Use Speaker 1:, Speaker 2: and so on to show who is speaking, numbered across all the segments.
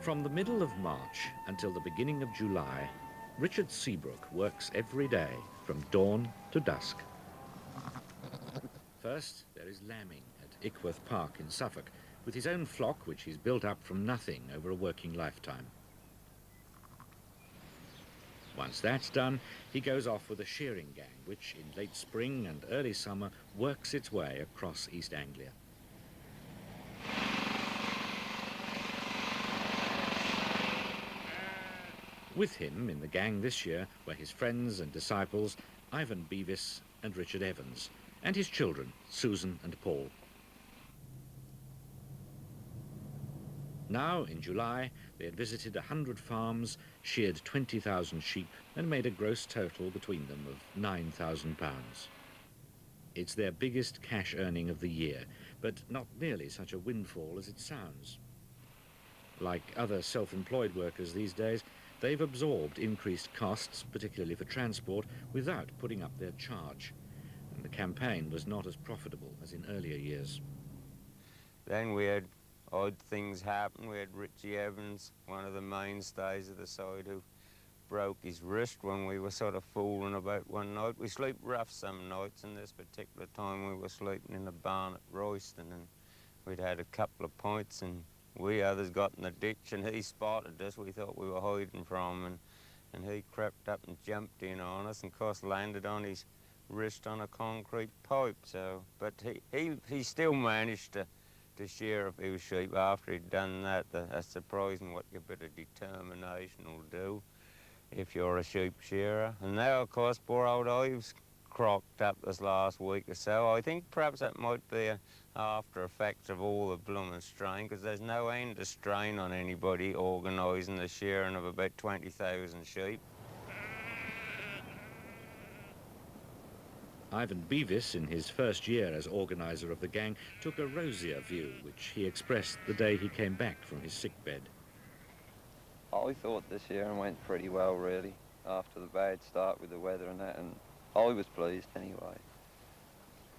Speaker 1: From the middle of March until the beginning of July, Richard Seabrook works every day from dawn to dusk. First, there is lambing at Ickworth Park in Suffolk, with his own flock which he's built up from nothing over a working lifetime. Once that's done, he goes off with a shearing gang, which in late spring and early summer works its way across East Anglia. With him in the gang this year were his friends and disciples, Ivan Beavis and Richard Evans, and his children, Susan and Paul. Now, in July, they had visited 100 farms, sheared 20,000 sheep, and made a gross total between them of £9,000. It's their biggest cash earning of the year, but not nearly such a windfall as it sounds. Like other self-employed workers these days, they've absorbed increased costs, particularly for transport, without putting up their charge. And the campaign was not as profitable as in earlier years.
Speaker 2: Then we had odd things happen. We had Richie Evans, one of the mainstays of the side, who broke his wrist when we were sort of fooling about one night. We sleep rough some nights, and this particular time we were sleeping in the barn at Royston, and we'd had a couple of pints, and we others got in the ditch, and he spotted us. We thought we were hiding from him, and he crept up and jumped in on us, and of course landed on his wrist on a concrete pipe. So, but he still managed to shear a few sheep after he'd done that. That's surprising what your bit of determination will do if you're a sheep shearer. And now, of course, poor old Ives crocked up this last week or so. I think perhaps that might be a after effects of all the blooming strain, because there's no end of strain on anybody organising the shearing of about 20,000 sheep.
Speaker 1: Ivan Beavis, in his first year as organiser of the gang, took a rosier view, which he expressed the day he came back from his sickbed.
Speaker 3: I thought this year went pretty well, really, after the bad start with the weather and that, and I was pleased anyway.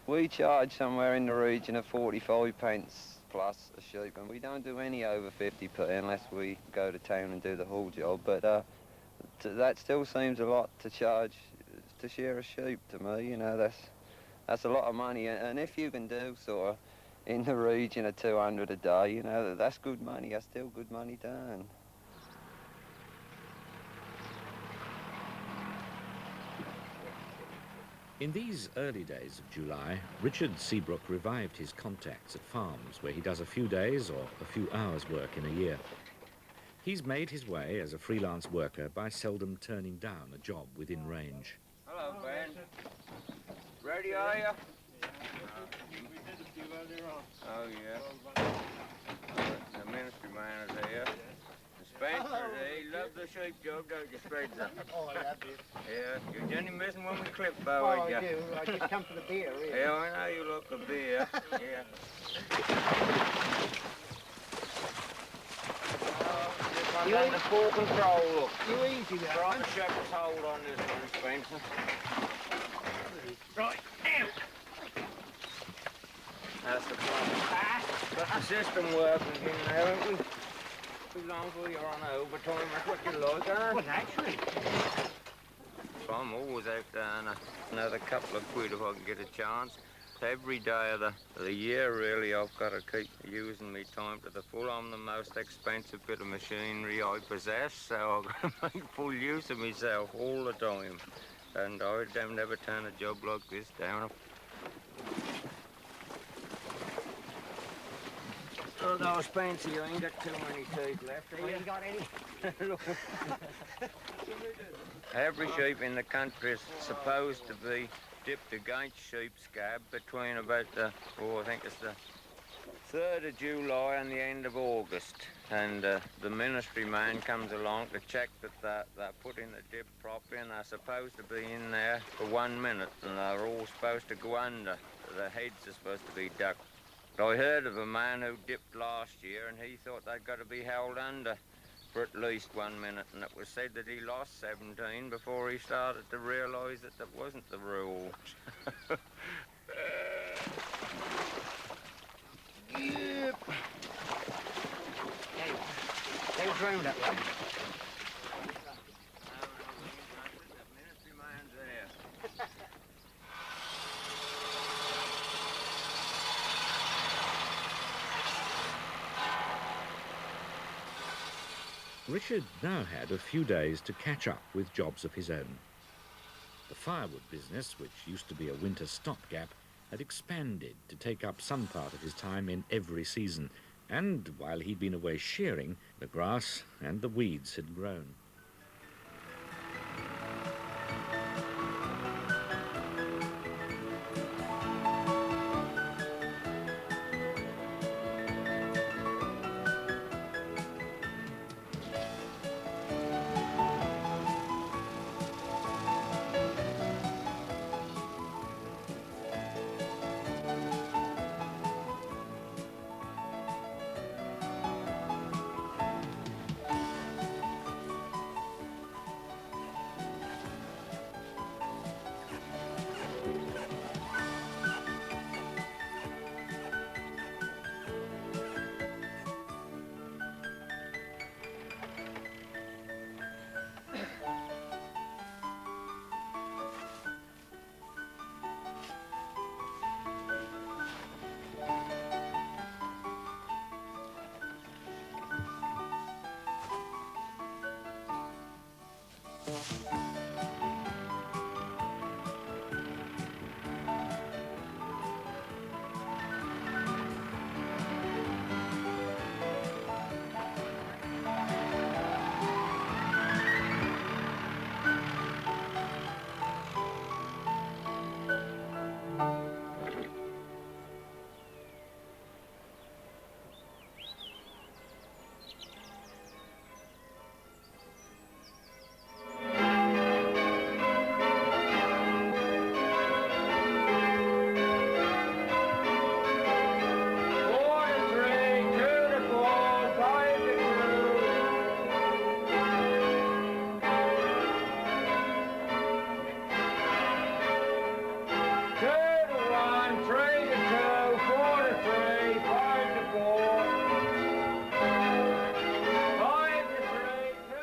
Speaker 3: We charge somewhere in the region of 45 pence plus a sheep, and we don't do any over 50p unless we go to town and do the whole job, but that still seems a lot to charge to shear a sheep to me. You know, that's a lot of money, and if you can do sort of in the region of 200 a day, you know, that's good money. That's still good money to earn.
Speaker 1: In these early days of July, Richard Seabrook revived his contacts at farms where he does a few days or a few hours' work in a year. He's made his way as a freelance worker by seldom turning down a job within range.
Speaker 2: Hello, Ben. Ready, are you?
Speaker 4: We did a few earlier on.
Speaker 2: Oh, yeah. The ministry man is here. Spencer, he loves the sheep job, don't you, Spencer?
Speaker 4: Oh, I have you.
Speaker 2: Yeah, you're Jenny missing when we clip, though,
Speaker 4: Oh,
Speaker 2: ain't
Speaker 4: I
Speaker 2: you?
Speaker 4: do. I just come for the beer, really.
Speaker 2: Yeah, I know you look the beer. Yeah.
Speaker 4: You
Speaker 2: On the full control, look.
Speaker 4: You easy there.
Speaker 2: Try and shepherd's hold on this one, Spencer.
Speaker 4: Right, now.
Speaker 2: That's the plan. Got the system working in there, haven't we? As long as you're on overtime, that's what you like, huh?
Speaker 4: Well, naturally.
Speaker 2: So I'm always out there and another couple of quid if I can get a chance. Every day of the year, really, I've got to keep using my time to the full. I'm the most expensive bit of machinery I possess, so I've got to make full use of myself all the time. And I would never turn a job like this down. Oh, no, Spencer, you ain't got too many teeth left, have you?
Speaker 4: Ain't got any.
Speaker 2: Every sheep in the country is supposed to be dipped against sheep scab between about I think it's the 3rd of July and the end of August. And the ministry man comes along to check that they're putting the dip properly, and they're supposed to be in there for 1 minute, and they're all supposed to go under. The heads are supposed to be ducked. I heard of a man who dipped last year, and he thought they'd got to be held under for at least 1 minute, and it was said that he lost 17 before he started to realise that that wasn't the rule.
Speaker 4: Yep. Hey, comes round that way.
Speaker 1: Richard now had a few days to catch up with jobs of his own. The firewood business, which used to be a winter stopgap, had expanded to take up some part of his time in every season, and while he'd been away shearing, the grass and the weeds had grown.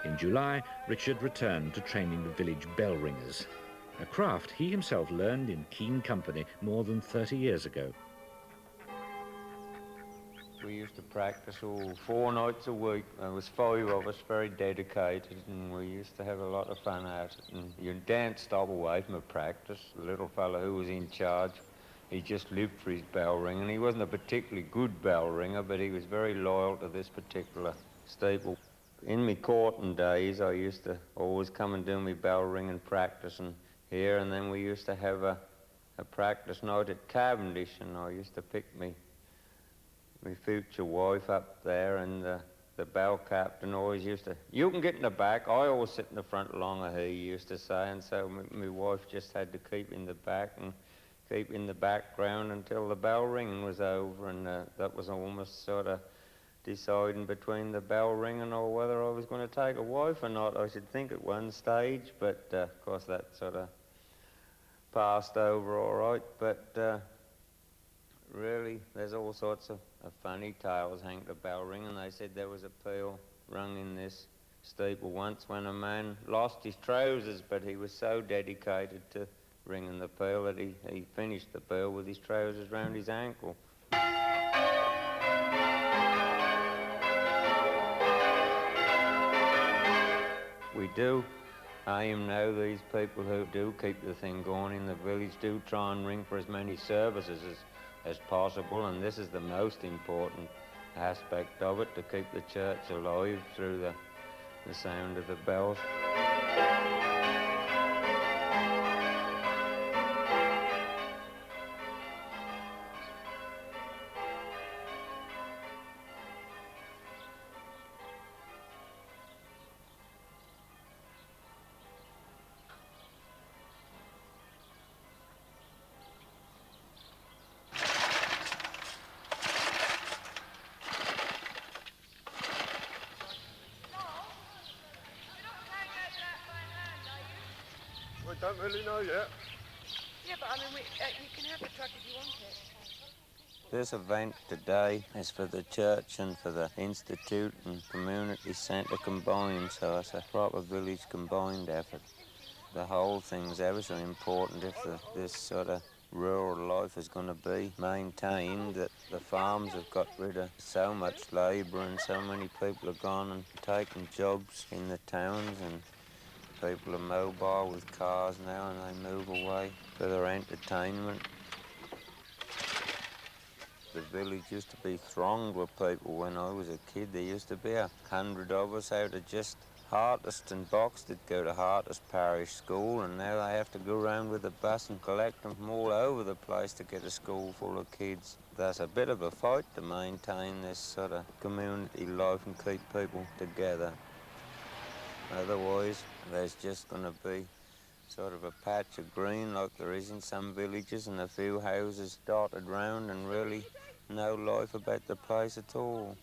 Speaker 1: In July, Richard returned to training the village bell ringers, a craft he himself learned in keen company more than 30 years ago.
Speaker 2: We used to practice all 4 nights a week. There was 5 of us, very dedicated, and we used to have a lot of fun at it. And you daren't stop away from a practice. The little fellow who was in charge, he just lived for his bell ring, and he wasn't a particularly good bell ringer, but he was very loyal to this particular steeple. In me courting days, I used to always come and do me bell ringing practicing here, and then we used to have a practice night at Cavendish, and I used to pick me future wife up there, and the bell captain always used to, "You can get in the back, I always sit in the front along of he used to say, and so my wife just had to keep in the back and keep in the background until the bell ringing was over, and that was almost sort of deciding between the bell ringing or whether I was going to take a wife or not, I should think, at one stage, but of course that sort of passed over all right. But really, there's all sorts of funny tales hang to bell ring, and they said there was a peal rung in this steeple once when a man lost his trousers, but he was so dedicated to ringing the peal that he finished the peal with his trousers round his ankle. We do aim now, these people who do keep the thing going in the village do try and ring for as many services as possible, and this is the most important aspect of it, to keep the church alive through the sound of the bells.
Speaker 5: I don't really know yet.
Speaker 6: Yeah, but I mean, you can have the truck if you want it.
Speaker 2: This event today is for the church and for the institute and community centre combined, so it's a proper village combined effort. The whole thing's ever so important if this sort of rural life is going to be maintained, that the farms have got rid of so much labour and so many people have gone and taken jobs in the towns, and people are mobile with cars now and they move away for their entertainment. The village used to be thronged with people when I was a kid. There used to be 100 of us out of just Hartest and Boxted go to Hartest Parish School, and now they have to go around with a bus and collect them from all over the place to get a school full of kids. There's a bit of a fight to maintain this sort of community life and keep people together. Otherwise, there's just going to be sort of a patch of green like there is in some villages and a few houses dotted round and really no life about the place at all.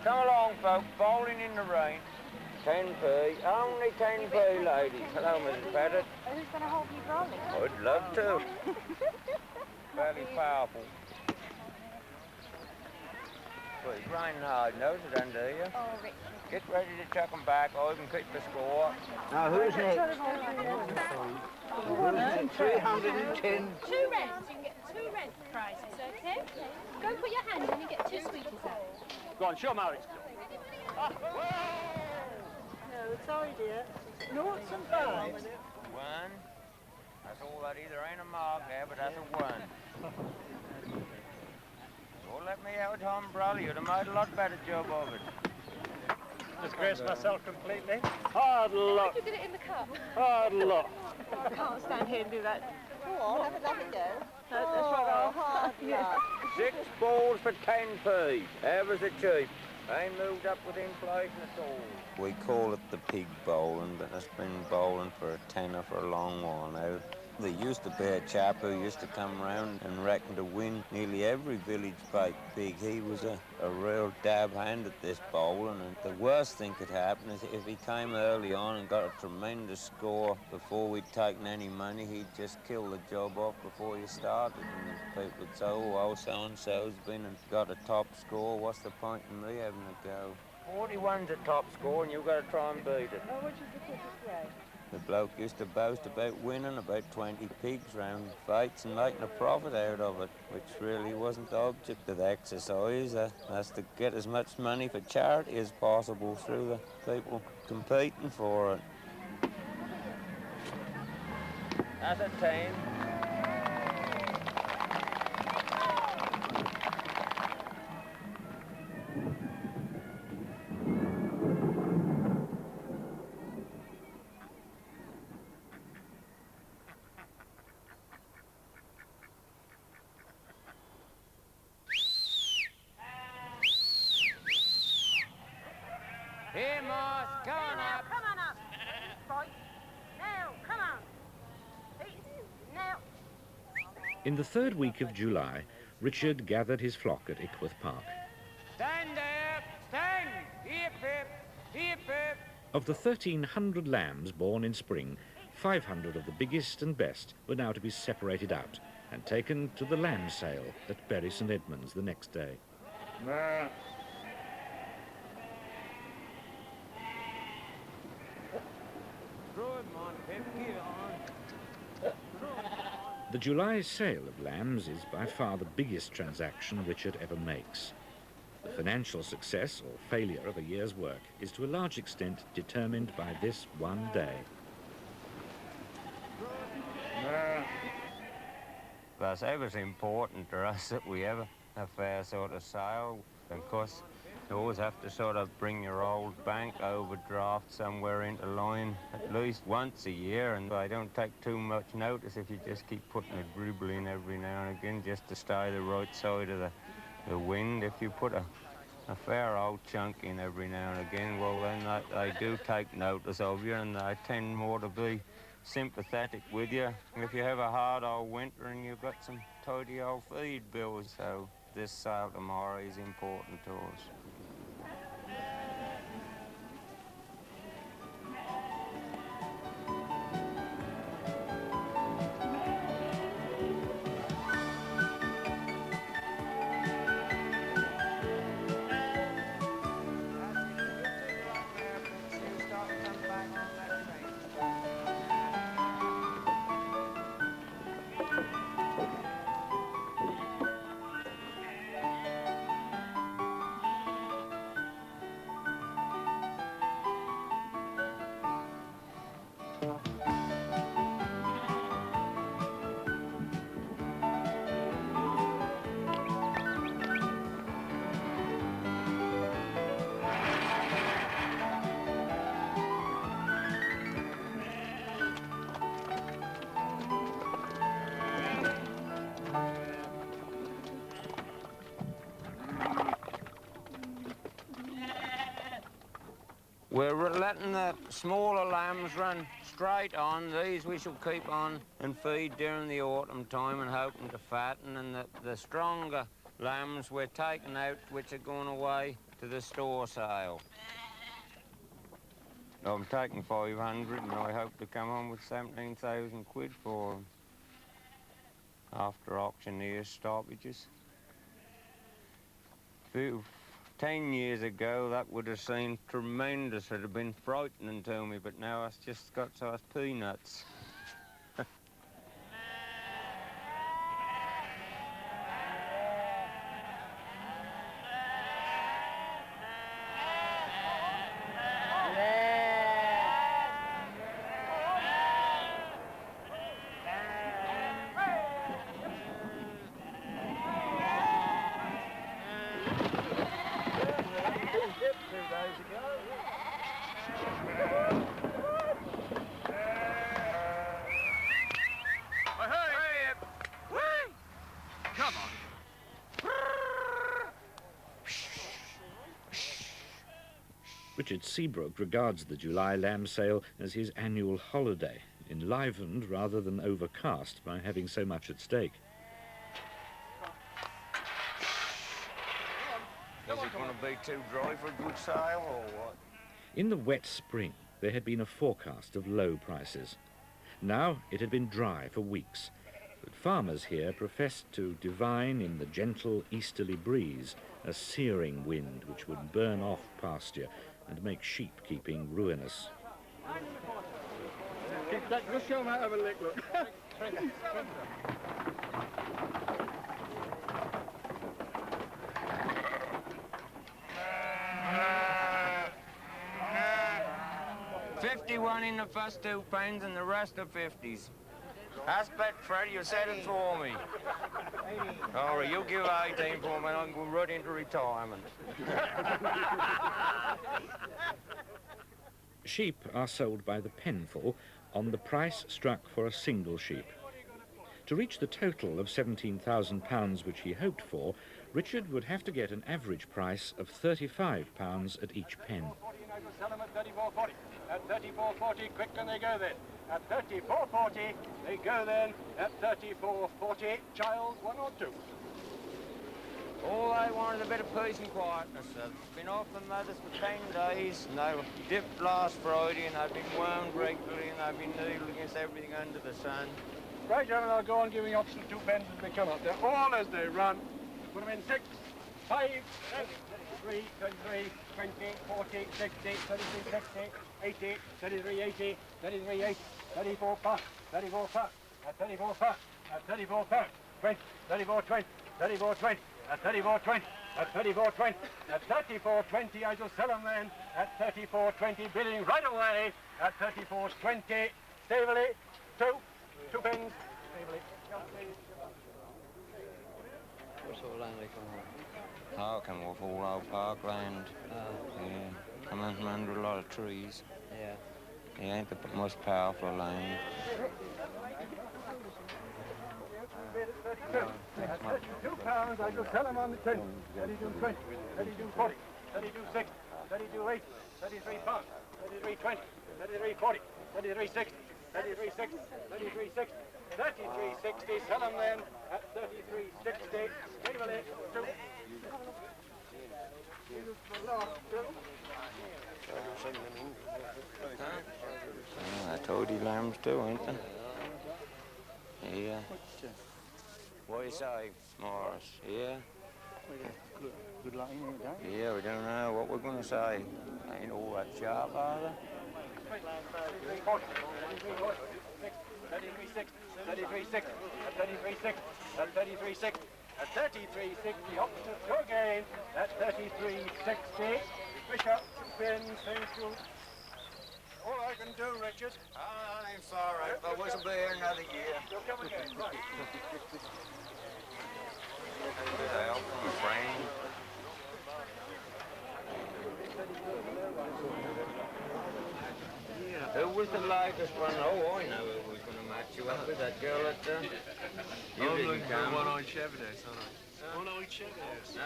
Speaker 2: Come along, folks, bowling in the rain. 10p, only 10p, ladies. Hello, Mrs. Pettit.
Speaker 5: Who's going to hold you rolling?
Speaker 2: I'd love to. Fairly powerful. Well, it's raining hard, knows it under here.
Speaker 5: Oh, Richard.
Speaker 2: Get ready to chuck 'em back, I can keep the score.
Speaker 4: Now, who's next? 310.
Speaker 6: 2 reds, you can get 2 red prizes, okay? Go and put your hand in and get 2 sweeties out.
Speaker 4: Go on, show them how it's done.
Speaker 7: No, sorry, dear. Noughts and fives.
Speaker 2: 1. That's all that either ain't a mark there, but that's a 1. Don't let me out, umbrella. You'd have made a lot better job of it.
Speaker 4: Disgraced myself completely. Hard luck.
Speaker 6: You get it in the cup.
Speaker 4: Hard luck.
Speaker 7: I can't stand here and do that.
Speaker 5: Go on, have a go.
Speaker 7: That's right.
Speaker 5: Hard luck.
Speaker 2: 6 balls for 10p. Ever so cheap. Ain't moved up with inflation at all. We call it the pig bowling, but it's been bowling for a tenner for a long while now. There used to be a chap who used to come round and reckon to win nearly every village baked pig. He was a real dab hand at this bowling, and the worst thing could happen is if he came early on and got a tremendous score before we'd taken any money, he'd just kill the job off before you started. And people would say, oh, so-and-so's been and got a top score, what's the point in me having a go? 41's a top score and you've got to try and beat it.
Speaker 7: Oh, which is the quickest way?
Speaker 2: The bloke used to boast about winning about 20 pigs round fights and making a profit out of it, which really wasn't the object of the exercise. That's to get as much money for charity as possible through the people competing for it. That's a 10. Here, Moss, come on up.
Speaker 5: Come on up. Right. Now, come on. Now.
Speaker 1: In the 3rd week of July, Richard gathered his flock at Ickworth Park.
Speaker 2: Stand there, stand. Hip, hip, hip, hip.
Speaker 1: Of the 1,300 lambs born in spring, 500 of the biggest and best were now to be separated out and taken to the lamb sale at Bury St Edmunds the next day. The July sale of lambs is by far the biggest transaction Richard ever makes. The financial success or failure of a year's work is to a large extent determined by this one day.
Speaker 2: Plus, it was important to us that we have a fair sort of sale. Of course, you always have to sort of bring your old bank overdraft somewhere into line at least once a year, and I don't take too much notice if you just keep putting a dribble in every now and again just to stay the right side of the wind. If you put a a fair old chunk in every now and again, well then they do take notice of you and they tend more to be sympathetic with you. If you have a hard old winter and you've got some tidy old feed bills, so this sale tomorrow is important to us. We're letting the smaller lambs run straight on. These we shall keep on and feed during the autumn time and hoping to fatten. And the stronger lambs we're taking out, which are going away to the store sale. I'm taking 500 and I hope to come on with 17,000 quid for them after auctioneer stoppages. 10 years ago, that would have seemed tremendous. It would have been frightening to me, but now it's just got so it's peanuts.
Speaker 1: Richard Seabrooks regards the July lamb sale as his annual holiday, enlivened rather than overcast by having so much at stake.
Speaker 2: Is it going to be too dry for a good sale or what?
Speaker 1: In the wet spring, there had been a forecast of low prices. Now it had been dry for weeks, but farmers here professed to divine in the gentle easterly breeze a searing wind which would burn off pasture and make sheep keeping ruinous.
Speaker 4: Just show them how to have a lick, look.
Speaker 2: 51 in the first 2 pens and the rest are 50s. Aspect, Fred, you said it for me. All right, you give 18 for me and I'm going right into retirement.
Speaker 1: Sheep are sold by the penful on the price struck for a single sheep. To reach the total of £17,000 which he hoped for, Richard would have to get an average price of £35 at each pen.
Speaker 4: Sell them at 34.40. At 34.40, quick and they go then. At 34.40, they go then. At 34.40, Childs, 1 or 2.
Speaker 2: All I wanted a bit of peace and quietness. I've been off the mothers for 10 days, and they were dipped last Friday, and I've been wound regularly, and I've been needled against everything under the sun.
Speaker 4: Right, gentlemen, I'll go on giving you option 2 pens as they come up. They're all as they run. Put them in 6, 5, 3, 33, 20, 40, 60, 33, 60, 80, 33, 80, 33, 80, 34 puff, 34 puff, at 34 puff, at 34 puff, 20, 34, 20, 34, 20, at 34, 20, at 34, 20, at 34, 20, I shall sell them then, at 34, 20, bidding right away, at 34, 20, stably, 2 pens, stably.
Speaker 3: What sort of land they come on?
Speaker 2: Oh, come off all old parkland. Yeah, come in from under a lot of trees.
Speaker 3: Yeah.
Speaker 2: He ain't the most powerful land.
Speaker 4: £32, I just sell them on the 10. 32 20, 32 40, 32 60, 32 80, 33 pounds, 33 20, 33 40, 33 60, 33 60, 33 60, 33 60, sell them then at 33 60, table it, 2.
Speaker 2: I told you lambs too, ain't they? Yeah. What do you say, Morris? Yeah?
Speaker 7: Good line, ain't that?
Speaker 2: Yeah, we don't know what we're going to say. Ain't all that sharp, are they?
Speaker 4: 33 40, 33 40, 33 60, 33 60, 33 60, 33 60, 33 60, up to go again, at 33 60. Bishop, pins, thank you. All I can do, Richard.
Speaker 2: It's all right, but we'll be here another year.
Speaker 4: You'll come again, right.
Speaker 2: Help from a friend. Who was the latest one? Oh, I know who was going to match you up with, that girl at you didn't come.
Speaker 8: One-eyed Chevrolet, aren't I? One-eyed Chevrolet.
Speaker 2: No,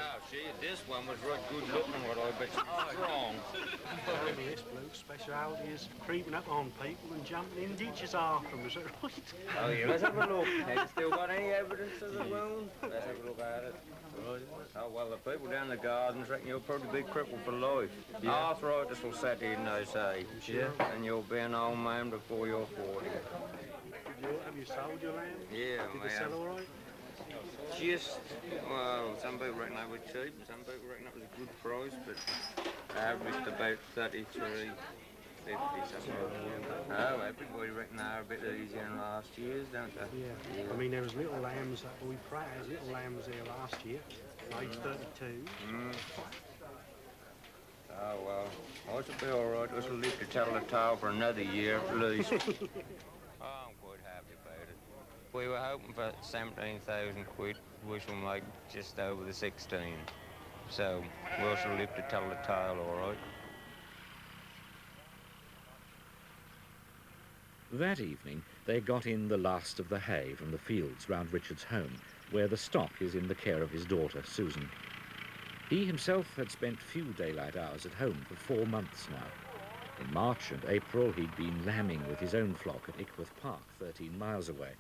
Speaker 2: this one was right good looking, what I bet you strong.
Speaker 7: This bloke's speciality is creeping up on people and jumping in ditches after them, is that right?
Speaker 2: Oh, yeah, let's have a look. Have you still got any evidence of the wound? Let's have a look at it. Oh, well, the people down the gardens reckon you'll probably be crippled for life. Yeah. Arthritis will set in, they say.
Speaker 7: Yeah.
Speaker 2: And you'll be an old man before you're 40.
Speaker 7: Have you sold your land?
Speaker 2: Yeah,
Speaker 7: Did they sell all right?
Speaker 2: Just, well, some people reckon they were cheap, and some people reckon that was a good price, but averaged about 33.50 something. Oh, everybody reckon they're a bit easier than last year's, don't they?
Speaker 7: Yeah. I mean, there was little lambs that we praised, little lambs there last year, age 32.
Speaker 2: Oh, well, I should be all right. I shall live to tell the tale for another year at least. I'm quite happy about it. We were hoping for 17,000 quid. We shall make just over the 16. So we shall live to tell the tale, all right.
Speaker 1: That evening, they got in the last of the hay from the fields round Richard's home, where the stock is in the care of his daughter, Susan. He himself had spent few daylight hours at home for 4 months now. In March and April, he'd been lambing with his own flock at Ickworth Park, 13 miles away.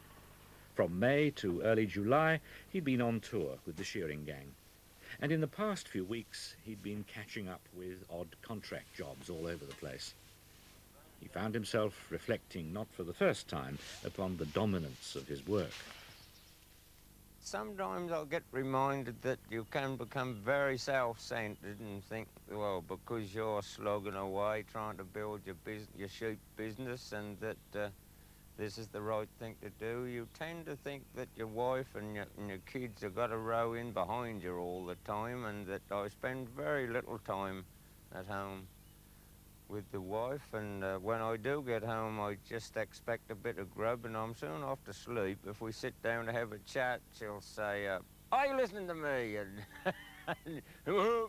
Speaker 1: From May to early July, he'd been on tour with the shearing gang. And in the past few weeks, he'd been catching up with odd contract jobs all over the place. He found himself reflecting, not for the first time, upon the dominance of his work.
Speaker 2: Sometimes I'll get reminded that you can become very self-centered and think, well, because you're slogging away trying to build your sheep business and that this is the right thing to do, you tend to think that your wife and your kids have got to row in behind you all the time, and that I spend very little time at home with the wife, and when I do get home, I just expect a bit of grub, and I'm soon off to sleep. If we sit down to have a chat, she'll say, are you listening to me? And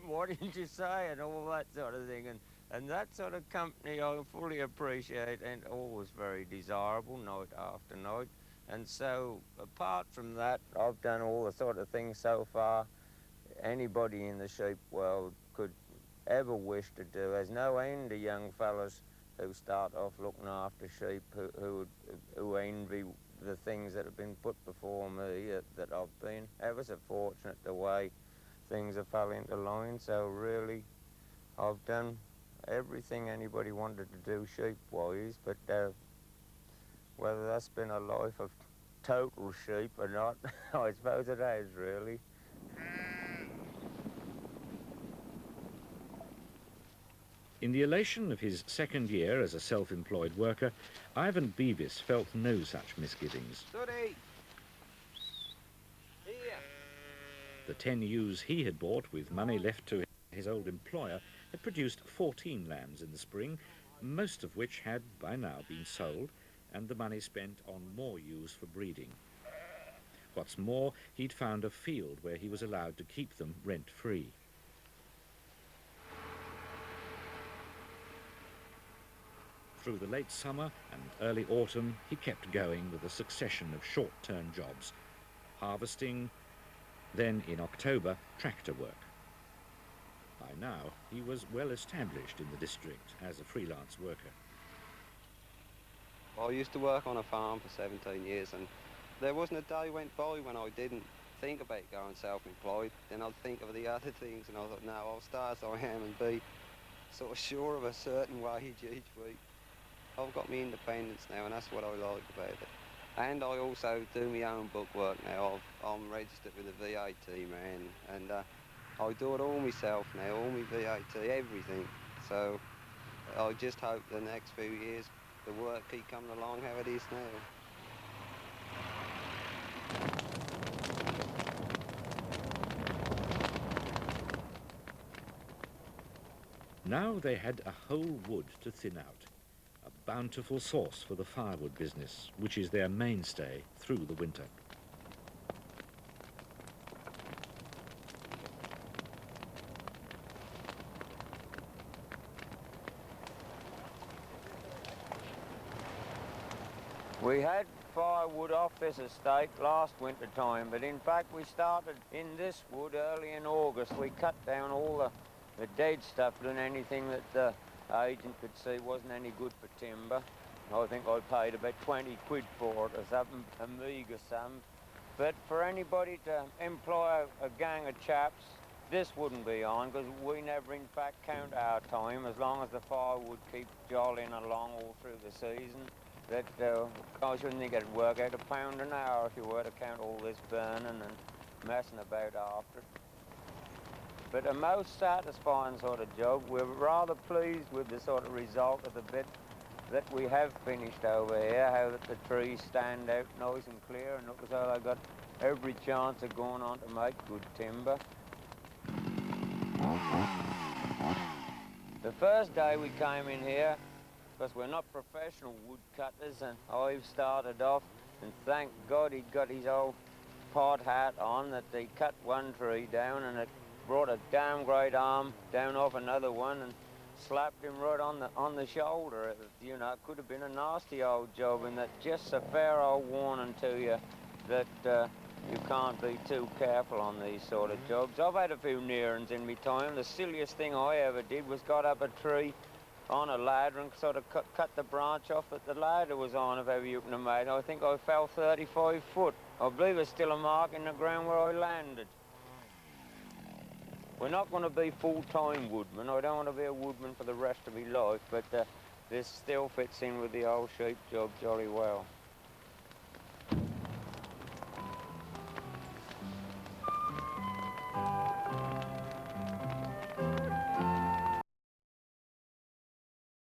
Speaker 2: what did you say? And all that sort of thing. And that sort of company I fully appreciate and always very desirable night after night. And so, apart from that, I've done all the sort of things so far anybody in the sheep world could ever wish to do. There's no end of young fellas who start off looking after sheep who envy the things that have been put before me, that I've been ever so fortunate the way things have fell into line. So really, I've done everything anybody wanted to do sheep-wise, but whether that's been a life of total sheep or not, I suppose it has, really.
Speaker 1: In the elation of his second year as a self-employed worker, Ivan Beavis felt no such misgivings.
Speaker 2: Sooty! Here!
Speaker 1: The 10 ewes he had bought with money left to his old employer had produced 14 lambs in the spring, most of which had by now been sold, and the money spent on more ewes for breeding. What's more, he'd found a field where he was allowed to keep them rent-free. Through the late summer and early autumn, he kept going with a succession of short-term jobs, harvesting, then in October, tractor work. By now, he was well established in the district as a freelance worker.
Speaker 9: I used to work on a farm for 17 years, and there wasn't a day went by when I didn't think about going self-employed. Then I'd think of the other things, and I thought, no, I'll start as I am and be sort of sure of a certain wage each week. I've got my independence now, and that's what I like about it. And I also do my own book work now. I'm registered with the VAT man, and I do it all myself now, all my VAT, everything. So I just hope the next few years the work keep coming along how it is now.
Speaker 1: Now they had a whole wood to thin out, a bountiful source for the firewood business, which is their mainstay through the winter.
Speaker 2: We had firewood off this estate last winter time, but in fact we started in this wood early in August. We cut down all the dead stuff and anything that the agent could see wasn't any good for timber. I think I paid about 20 quid for it or something, a meagre sum. But for anybody to employ a gang of chaps, this wouldn't be on, because we never in fact count our time as long as the firewood keeps jollying along all through the season. That I shouldn't think it'd work out £1 an hour if you were to count all this burning and messing about after it. But a most satisfying sort of job. We're rather pleased with the sort of result of the bit that we have finished over here, how that the trees stand out nice and clear and look as though they've got every chance of going on to make good timber. The first day we came in here, because we're not professional woodcutters, and I've started off, and thank God he'd got his old pod hat on, that he cut one tree down and it brought a damn great arm down off another one and slapped him right on the shoulder. You know, it could have been a nasty old job, and that just a fair old warning to you that you can't be too careful on these sort of jobs. I've had a few near-uns in my time. The silliest thing I ever did was got up a tree on a ladder and sort of cut the branch off that the ladder was on, if ever you can imagine. I think I fell 35 foot. I believe there's still a mark in the ground where I landed. We're not going to be full-time woodmen. I don't want to be a woodman for the rest of my life, but this still fits in with the old sheep job jolly well.